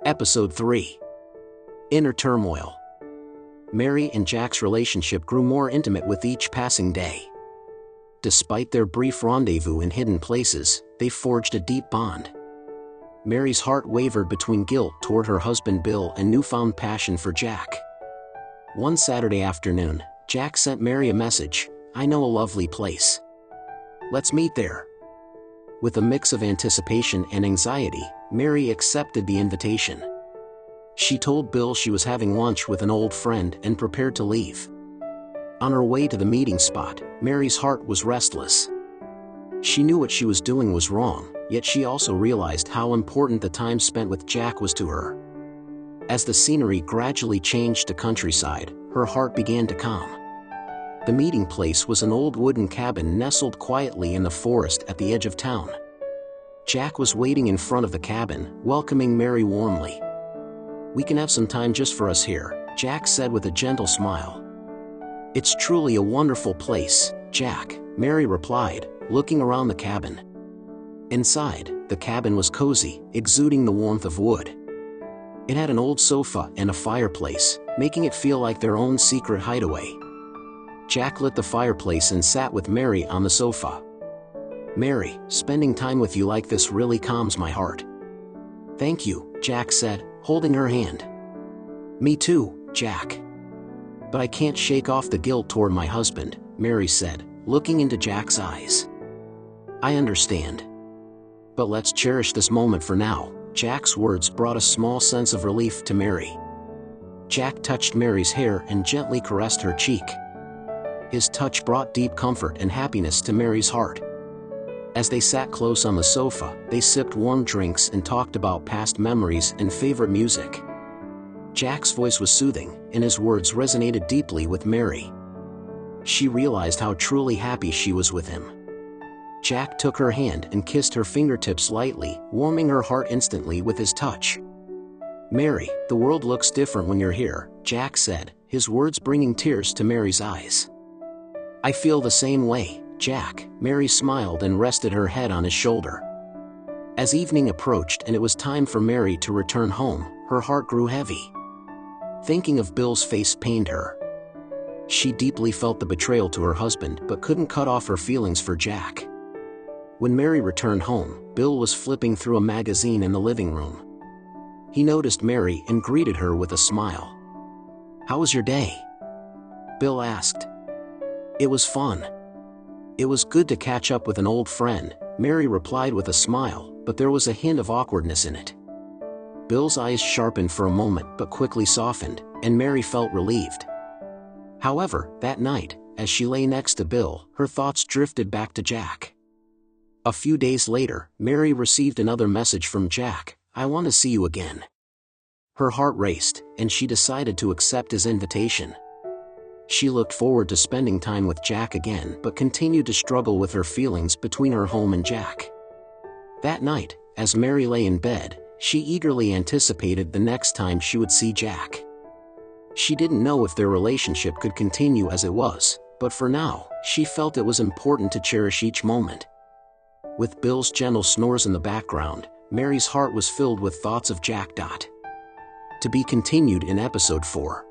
Episode 3. Inner Turmoil. Mary and Jack's relationship grew more intimate with each passing day. Despite their brief rendezvous in hidden places, they forged a deep bond. Mary's heart wavered between guilt toward her husband Bill and newfound passion for Jack. One Saturday afternoon, Jack sent Mary a message, "I know a lovely place. Let's meet there." With a mix of anticipation and anxiety, Mary accepted the invitation. She told Bill she was having lunch with an old friend and prepared to leave. On her way to the meeting spot, Mary's heart was restless. She knew what she was doing was wrong, yet she also realized how important the time spent with Jack was to her. As the scenery gradually changed to countryside, her heart began to calm. The meeting place was an old wooden cabin nestled quietly in the forest at the edge of town. Jack was waiting in front of the cabin, welcoming Mary warmly. "We can have some time just for us here," Jack said with a gentle smile. "It's truly a wonderful place, Jack," Mary replied, looking around the cabin. Inside, the cabin was cozy, exuding the warmth of wood. It had an old sofa and a fireplace, making it feel like their own secret hideaway. Jack lit the fireplace and sat with Mary on the sofa. "Mary, spending time with you like this really calms my heart." "Thank you," Jack said, holding her hand. "Me too, Jack. But I can't shake off the guilt toward my husband," Mary said, looking into Jack's eyes. "I understand. But let's cherish this moment for now." Jack's words brought a small sense of relief to Mary. Jack touched Mary's hair and gently caressed her cheek. His touch brought deep comfort and happiness to Mary's heart. As they sat close on the sofa, they sipped warm drinks and talked about past memories and favorite music. Jack's voice was soothing, and his words resonated deeply with Mary. She realized how truly happy she was with him. Jack took her hand and kissed her fingertips lightly, warming her heart instantly with his touch. "Mary, the world looks different when you're here," Jack said, his words bringing tears to Mary's eyes. "I feel the same way, Jack," Mary smiled and rested her head on his shoulder. As evening approached and it was time for Mary to return home, her heart grew heavy. Thinking of Bill's face pained her. She deeply felt the betrayal to her husband but couldn't cut off her feelings for Jack. When Mary returned home, Bill was flipping through a magazine in the living room. He noticed Mary and greeted her with a smile. "How was your day?" Bill asked. "It was fun. It was good to catch up with an old friend," Mary replied with a smile, but there was a hint of awkwardness in it. Bill's eyes sharpened for a moment but quickly softened, and Mary felt relieved. However, that night, as she lay next to Bill, her thoughts drifted back to Jack. A few days later, Mary received another message from Jack, "I want to see you again." Her heart raced, and she decided to accept his invitation. She looked forward to spending time with Jack again but continued to struggle with her feelings between her home and Jack. That night, as Mary lay in bed, she eagerly anticipated the next time she would see Jack. She didn't know if their relationship could continue as it was, but for now, she felt it was important to cherish each moment. With Bill's gentle snores in the background, Mary's heart was filled with thoughts of Jack. To be continued in episode 4.